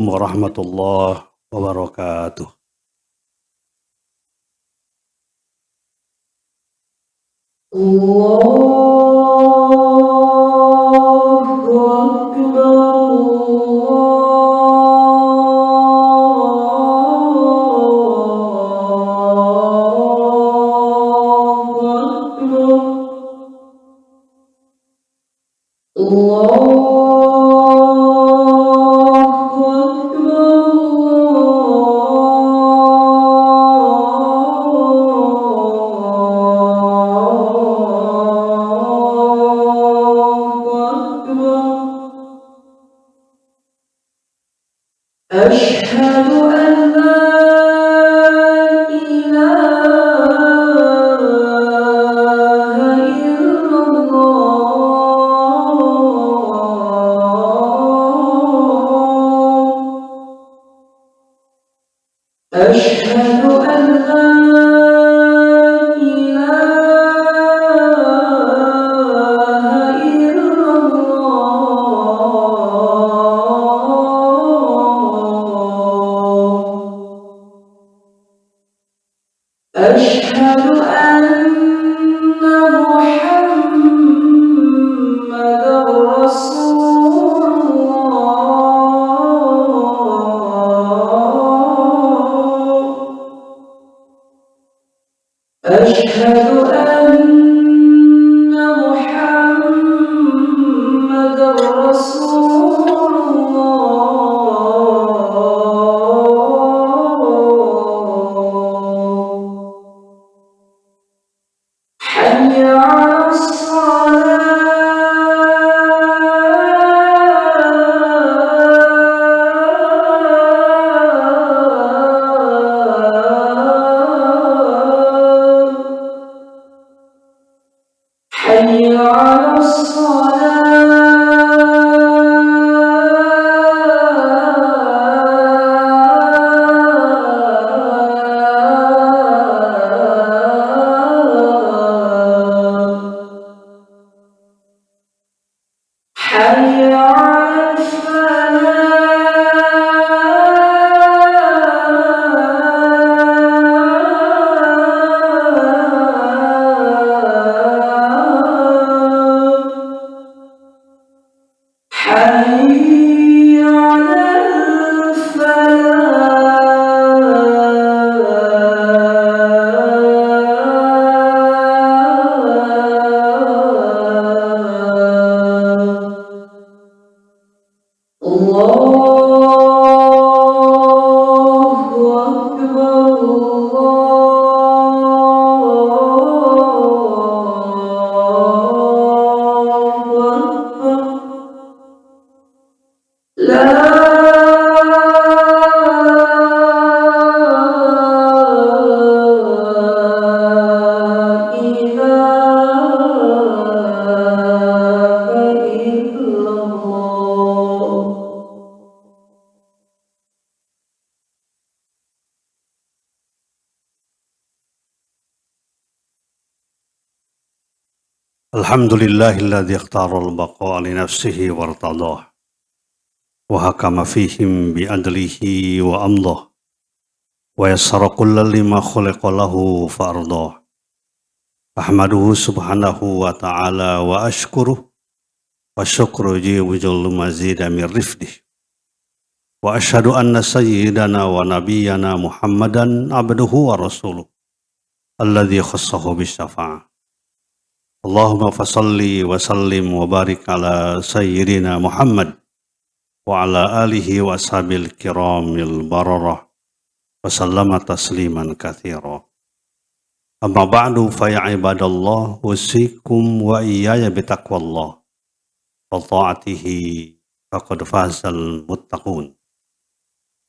warahmatullahi wabarakatuh. Allahu أشهد أن لا إله إلا الله أشهد أن لا إله إلا الله أشهد أن محمدا رسول الله أشهد أن محمدا رسول الله حي على الصلاة حي على الصلاة حي على الفلاح حي على الفلاح الله أكبر الله أكبر لا إله إلا الله Alhamdulillahilladzi ikhtara al-baqa'a li nafsihi wartadah wa hakama fihim bi adlihi wa amdah wa yassara kullal lima khuliqa lahu fa ardah. Ahmaduhu subhanahu wa ta'ala wa ashkuruh wa syukru jiwujul mazida min rifdih wa ashhadu anna sayyidana wa nabiyyana Muhammadan abduhu wa rasuluh alladzi khassahu bisyafa'ah. Allahumma fasalli wa sallim wa barik ala sayyidina Muhammad wa ala alihi wa ashabil kiramil bararah wa sallama tasliman katsira. Amma ba'du fa ya ibadallah usikum wa iyaya bitaqwallah wa ta'atihi faqad fazal muttaqun.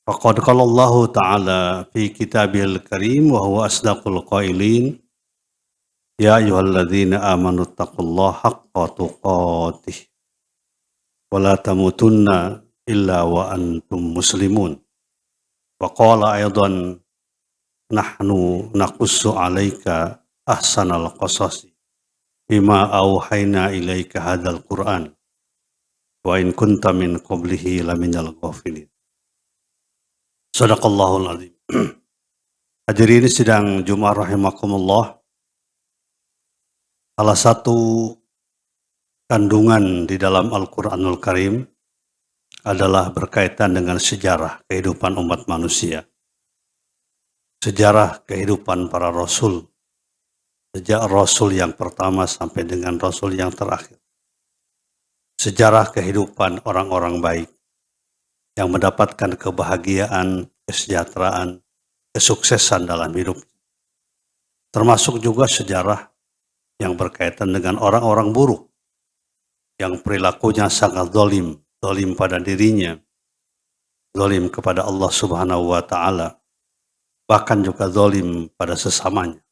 Faqad qala Allah ta'ala fi kitabil karim wa huwa asdaqul qailin. Ya ayyuhalladzina amanu taqullaha haqqa tuqatih wa la tamutunna illa wa antum muslimun. Wa qala aydan nahnu naqussu 'alaika ahsanal qasasi bima auhayna ilaika hadzal Qur'an wa in kunta min qablihi laminal ghafilin. Sadaqallahul azim. Hadirin sidang Jumat rahimakumullah. Salah satu kandungan di dalam Al-Qur'anul Karim adalah berkaitan dengan sejarah kehidupan umat manusia. Sejarah kehidupan para rasul. Sejak rasul yang pertama sampai dengan rasul yang terakhir. Sejarah kehidupan orang-orang baik yang mendapatkan kebahagiaan, kesejahteraan, kesuksesan dalam hidup. Termasuk juga sejarah yang berkaitan dengan orang-orang buruk yang perilakunya sangat zalim pada dirinya, zalim kepada Allah Subhanahu wa taala, bahkan juga zalim pada sesamanya.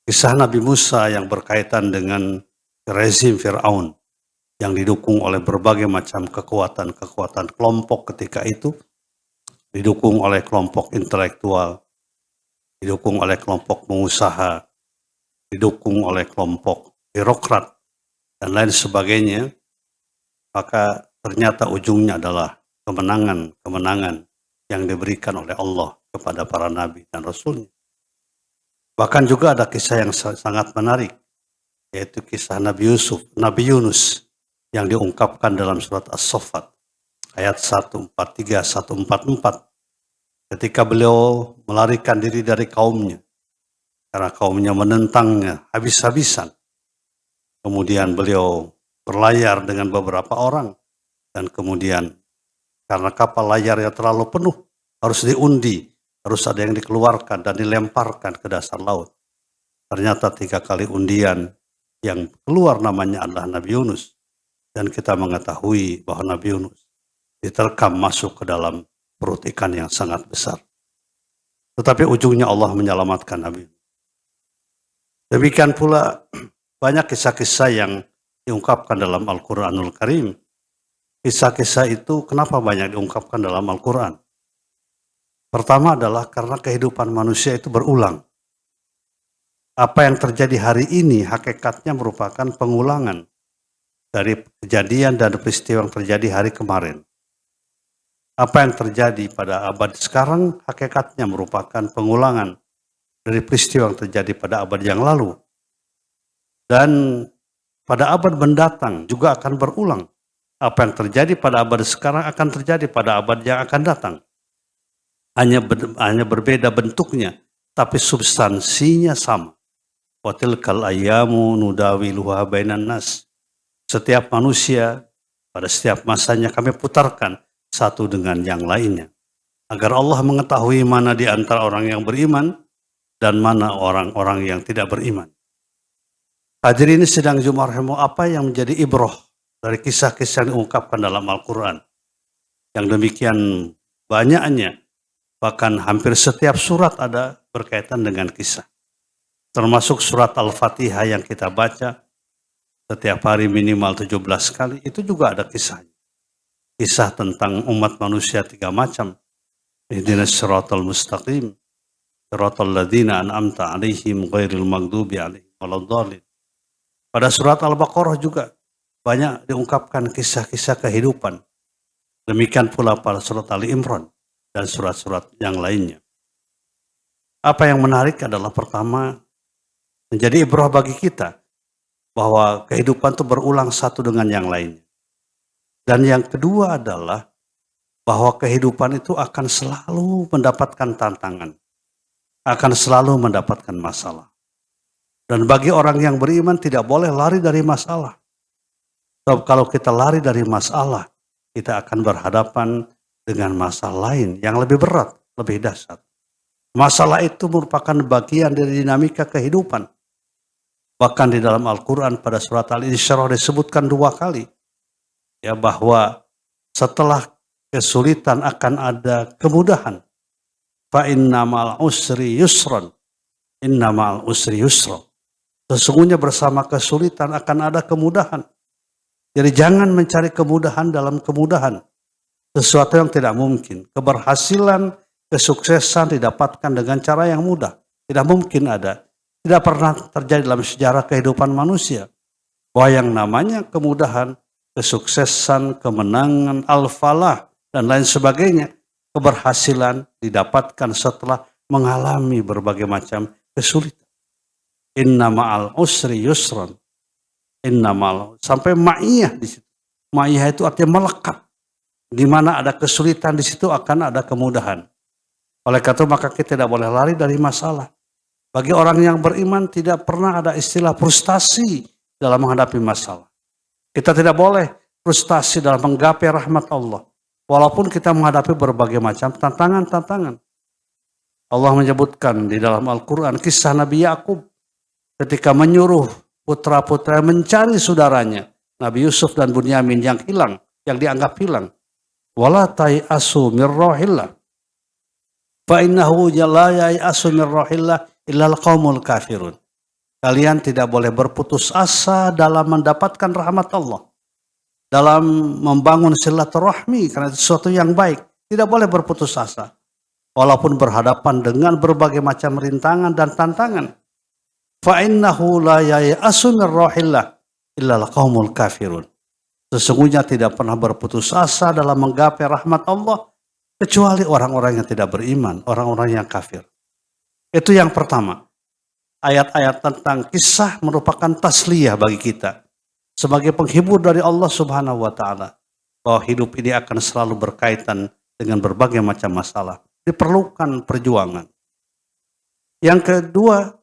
Kisah Nabi Musa yang berkaitan dengan rezim Firaun yang didukung oleh berbagai macam kekuatan kelompok ketika itu, didukung oleh kelompok intelektual, didukung oleh kelompok pengusaha, didukung oleh kelompok birokrat, dan lain sebagainya, maka ternyata ujungnya adalah kemenangan yang diberikan oleh Allah kepada para nabi dan rasulnya. Bahkan juga ada kisah yang sangat menarik, yaitu kisah Nabi Yunus, yang diungkapkan dalam surat As-Saffat ayat 143, 144, ketika beliau melarikan diri dari kaumnya karena kaumnya menentangnya habis-habisan. Kemudian beliau berlayar dengan beberapa orang, dan kemudian karena kapal layarnya terlalu penuh, harus diundi, harus ada yang dikeluarkan dan dilemparkan ke dasar laut. Ternyata 3 kali undian yang keluar namanya adalah Nabi Yunus. Dan kita mengetahui bahwa Nabi Yunus diterkam masuk ke dalam perut ikan yang sangat besar. Tetapi ujungnya Allah menyelamatkan Nabi. Demikian pula banyak kisah-kisah yang diungkapkan dalam Al-Quranul Karim. Kisah-kisah itu kenapa banyak diungkapkan dalam Al-Quran? Pertama adalah karena kehidupan manusia itu berulang. Apa yang terjadi hari ini hakikatnya merupakan pengulangan dari kejadian dan peristiwa yang terjadi hari kemarin. Apa yang terjadi pada abad sekarang hakikatnya merupakan pengulangan dari peristiwa yang terjadi pada abad yang lalu. Dan pada abad mendatang juga akan berulang. Apa yang terjadi pada abad sekarang akan terjadi pada abad yang akan datang. Hanya berbeda bentuknya, tapi substansinya sama. Wa tilkal ayyamu nudawiluha bainan nas. Setiap manusia pada setiap masanya kami putarkan satu dengan yang lainnya, agar Allah mengetahui mana di antara orang yang beriman dan mana orang-orang yang tidak beriman. Hadirin sidang Jumat rahimakumullah, apa yang menjadi ibrah dari kisah-kisah yang diungkapkan dalam Al-Quran yang demikian banyaknya, bahkan hampir setiap surat ada berkaitan dengan kisah, termasuk surat Al-Fatihah yang kita baca setiap hari minimal 17 kali, itu juga ada kisahnya. Kisah tentang umat manusia 3 macam. Ihdinas siratal mustaqim, siratal ladzina an'amta 'alaihim ghairil maghdubi 'alaihim waladdallin. Pada surat Al-Baqarah juga banyak diungkapkan kisah-kisah kehidupan. Demikian pula pada surat Ali Imran dan surat-surat yang lainnya. Apa yang menarik adalah pertama, menjadi ibrah bagi kita bahwa kehidupan itu berulang satu dengan yang lainnya. Dan yang kedua adalah bahwa kehidupan itu akan selalu mendapatkan tantangan, akan selalu mendapatkan masalah. Dan bagi orang yang beriman tidak boleh lari dari masalah. Sebab kalau kita lari dari masalah, kita akan berhadapan dengan masalah lain yang lebih berat, lebih dahsyat. Masalah itu merupakan bagian dari dinamika kehidupan. Bahkan di dalam Al-Quran pada surat Al-Insyirah disebutkan 2 kali, ya, bahwa setelah kesulitan akan ada kemudahan. Fa inna ma'al usri yusran, inna ma'al usri yusra. Sesungguhnya bersama kesulitan akan ada kemudahan. Jadi jangan mencari kemudahan dalam kemudahan. Sesuatu yang tidak mungkin. Keberhasilan, kesuksesan didapatkan dengan cara yang mudah. Tidak mungkin ada. Tidak pernah terjadi dalam sejarah kehidupan manusia. Bahwa yang namanya kemudahan, kesuksesan, kemenangan, al-falah, dan lain sebagainya, keberhasilan didapatkan setelah mengalami berbagai macam kesulitan. Inna ma'al usri yusran. Inna ma'al, sampai ma'iyah di situ. Ma'iyah itu artinya melekat. Di mana ada kesulitan, di situ akan ada kemudahan. Oleh karena itu maka kita tidak boleh lari dari masalah. Bagi orang yang beriman tidak pernah ada istilah frustasi dalam menghadapi masalah. Kita tidak boleh frustasi dalam menggapai rahmat Allah. Walaupun kita menghadapi berbagai macam tantangan-tantangan. Allah menyebutkan di dalam Al-Quran kisah Nabi Yakub ketika menyuruh putra-putra mencari saudaranya Nabi Yusuf dan Bunyamin yang hilang, yang dianggap hilang. Wala tai'asu mir rohillah fa innahu la yai'asu mir rohillah illal qaumul kafirun. Kalian tidak boleh berputus asa dalam mendapatkan rahmat Allah, dalam membangun silaturahmi karena itu sesuatu yang baik. Tidak boleh berputus asa walaupun berhadapan dengan berbagai macam rintangan dan tantangan. Fa innahu la yai'asu mir rohillah illal qaumul kafirun. Sesungguhnya tidak pernah berputus asa dalam menggapai rahmat Allah kecuali orang-orang yang tidak beriman, orang-orang yang kafir. Itu yang pertama. Ayat-ayat tentang kisah merupakan tasliyah bagi kita sebagai penghibur dari Allah Subhanahu wa taala bahwa hidup ini akan selalu berkaitan dengan berbagai macam masalah. Diperlukan perjuangan. Yang kedua,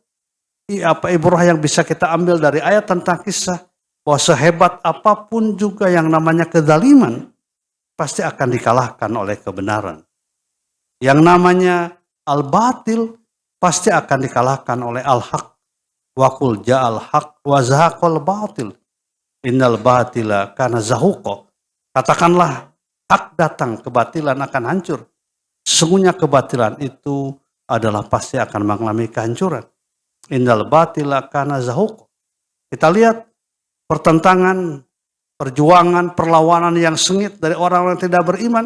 ibrah yang bisa kita ambil dari ayat tentang kisah bahwa sehebat apapun juga yang namanya kezaliman pasti akan dikalahkan oleh kebenaran. Yang namanya al-batil pasti akan dikalahkan oleh al-haq. Wa qul ja'al haq wa zahaqal batil. Innal batila kana zahuqa. Katakanlah hak datang, kebatilan akan hancur. Sesungguhnya kebatilan itu adalah pasti akan mengalami kehancuran. Innal batila kana zahuqa. Kita lihat pertentangan, perjuangan, perlawanan yang sengit dari orang-orang yang tidak beriman.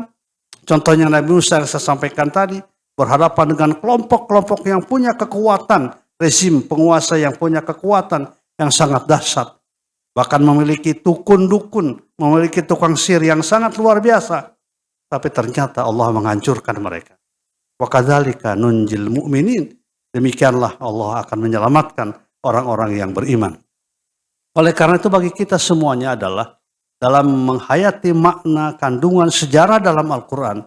Contohnya Nabi Musa yang saya sampaikan tadi, berhadapan dengan kelompok-kelompok yang punya kekuatan, rezim penguasa yang punya kekuatan yang sangat dahsyat. Bahkan memiliki dukun-dukun, memiliki tukang sihir yang sangat luar biasa. Tapi ternyata Allah menghancurkan mereka. Wa kadzalika nunjil mu'minin. Demikianlah Allah akan menyelamatkan orang-orang yang beriman. Oleh karena itu bagi kita semuanya adalah dalam menghayati makna kandungan sejarah dalam Al-Quran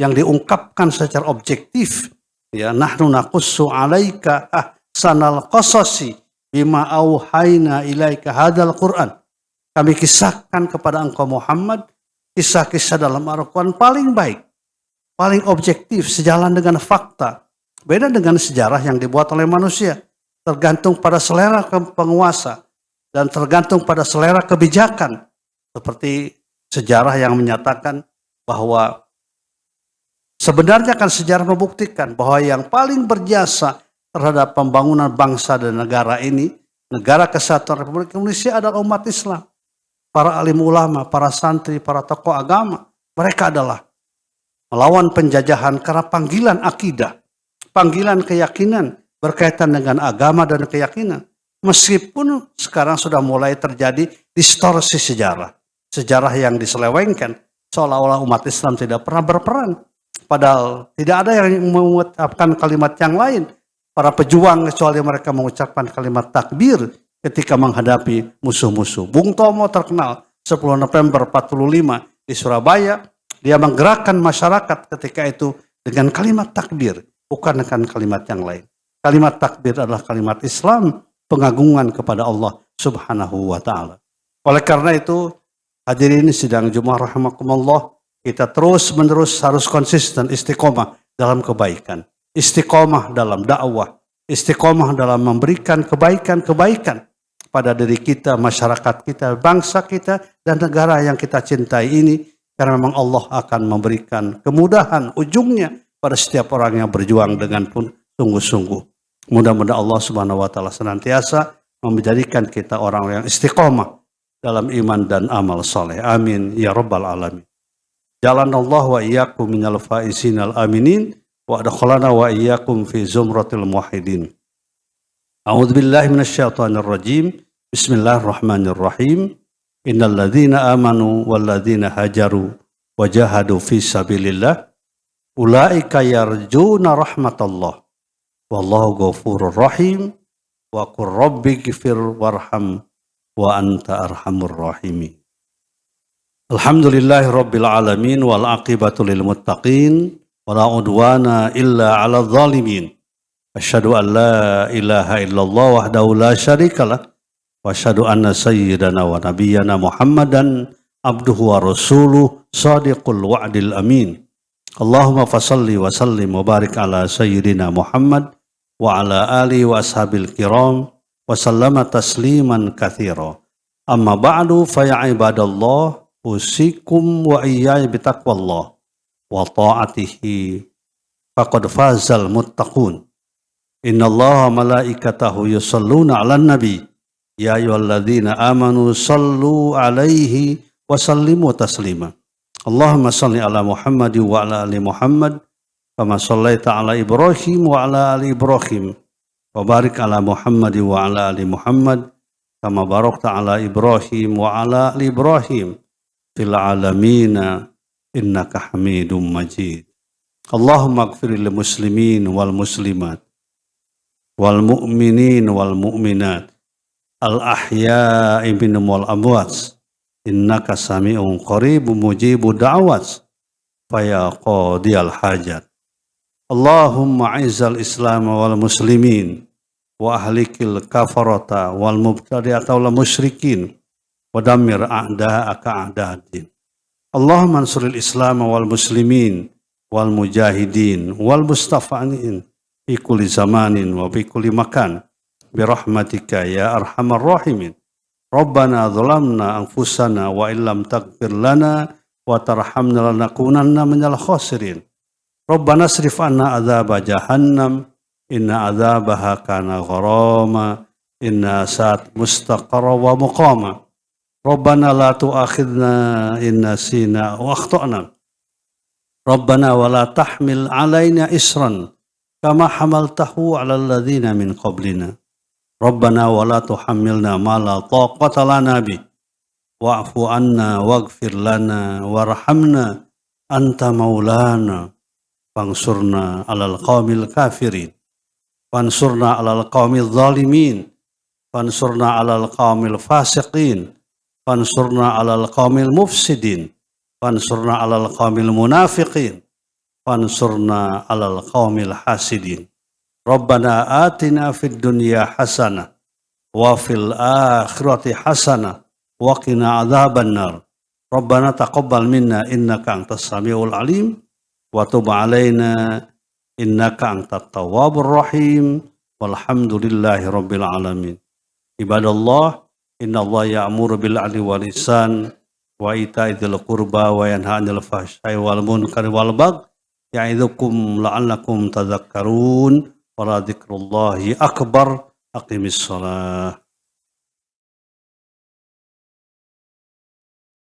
yang diungkapkan secara objektif. Ya, nahnu naqussu 'alaika ahsanal qasasi bima auhayna ilaika hadzal Qur'an. Kami kisahkan kepada engkau Muhammad kisah-kisah dalam Al-Quran paling baik, paling objektif, sejalan dengan fakta. Beda dengan sejarah yang dibuat oleh manusia, tergantung pada selera penguasa dan tergantung pada selera kebijakan. Seperti sejarah yang menyatakan bahwa sebenarnya kan sejarah membuktikan bahwa yang paling berjasa terhadap pembangunan bangsa dan negara ini, negara kesatuan Republik Indonesia adalah umat Islam. Para alim ulama, para santri, para tokoh agama, mereka adalah melawan penjajahan karena panggilan akidah, panggilan keyakinan berkaitan dengan agama dan keyakinan. Meskipun sekarang sudah mulai terjadi distorsi sejarah. Sejarah yang diselewengkan seolah-olah umat Islam tidak pernah berperan. Padahal tidak ada yang mengucapkan kalimat yang lain. Para pejuang kecuali mereka mengucapkan kalimat takbir ketika menghadapi musuh-musuh. Bung Tomo terkenal 10 November 45 di Surabaya. Dia menggerakkan masyarakat ketika itu dengan kalimat takbir. Bukan dengan kalimat yang lain. Kalimat takbir adalah kalimat Islam. Pengagungan kepada Allah Subhanahu wa ta'ala. Oleh karena itu, hadirin sidang Jumat rahimakumullah, kita terus-menerus harus konsisten istiqomah dalam kebaikan, istiqomah dalam dakwah, istiqomah dalam memberikan kebaikan-kebaikan pada diri kita, masyarakat kita, bangsa kita, dan negara yang kita cintai ini, karena memang Allah akan memberikan kemudahan ujungnya pada setiap orang yang berjuang dengan pun sungguh-sungguh. Mudah-mudahan Allah Subhanahu wa taala senantiasa menjadikan kita orang yang istiqomah dalam iman dan amal soleh. Amin ya rabbal alamin. Jalanallahu wa iyyakum minal faizinal aminin wa adkhalana wa iyyakum fi zumratil muwahhidin. A'udzu billahi minasyaitonir rajim. Bismillahirrahmanirrahim. Innal ladzina amanu wal ladzina hajaru wa jahadu fi sabilillah ulaika yarjuna rahmatallah wallahu ghafurur rahim wa qur rabbighfir warham wa anta arhamur rahimin. Alhamdulillahi rabbil alamin wal aqibatu lil muttaqin wala udwana illa 'alal zalimin. Asyhadu an la ilaha illallah wahdahu la syarikalah wa asyhadu anna sayyidana wa nabiyyana Muhammadan abduhu wa rasuluh shadiqul wa'dil amin. Allahumma fasalli wa sallim wa barik ala sayyidina Muhammad wa ala alihi wa ashabil kiram wa sallama tasliman katsira. Amma ba'du fa ya ibadallah usikum wa iyaya bitaqwallah wa ta'atihi faqad fazal muttaqun. Innallaha malaikatahu yusalluna 'alan nabi ya ayyuhalladzina amanu sallu 'alaihi wa sallimu taslima. Allahumma shalli ala Muhammad wa ala ali Muhammad kama shallaita ala Ibrahim wa ala ali Ibrahim wa barik ala Muhammad wa ala ali Muhammad kama barakta ala Ibrahim wa ala ali Ibrahim fil alamin innaka Hamidum Majid. Allahumma ighfir lil muslimin wal muslimat wal mu'minin wal mu'minat al ahya'i minhum wal amwat innaka sami'un qaribun mujibu da'awat faya qadiyal hajat. Allahumma a'izzal islam wal muslimin wa ahlikil kafarata wal mubtadi'ata wal musyrikin wa dammir a'da'aka a'da'ad-din. Allahumma ansuril islam wal muslimin wal mujahidin wal mustafa'in fi kulli zamanin wa fi kulli makan bi rahmatika ya arhamar rahimin. Rabbana zalamna anfusana wa illam taghfir lana wa tarhamna lanakunanna minal khasirin. Rabbana asrif anna adzaba jahannam inna adzabaha kana gharama inna sa'at mustaqarra wa muqama. Rabbana la tu'akhidna in nasina wa akhtana. Rabbana wa la tahmil alaina isran kama hamaltahu 'alal ladzina min qablina. Rabbana wa la tuhammilna ma la taqata lana bi wa'fu anna waghfir lana warhamna anta maulana fansurna 'alal qaumil kafirin fansurna 'alal qaumil zalimin fansurna 'alal qaumil fasiqin fansurna 'alal qaumil mufsidin fansurna 'alal qaumil munafiqin fansurna 'alal qaumil hasidin. Rabbana atina fid dunya hasanah wa fil akhirati hasanah wa qina adzabannar. Rabbana taqabbal minna innaka antas samiul alim wa tub alaina innaka antat tawwabur rahim walhamdulillahi rabbil alamin. Ibadallah, innallaha ya'muru bil 'adli wal ihsan wa ita'i dzil qurba wa yanha 'anil fahsya'i wal munkari wal baghi ya'idzukum la'allakum tadhakkarun. Wala dzikrullahi akbar. Aqimis shalah.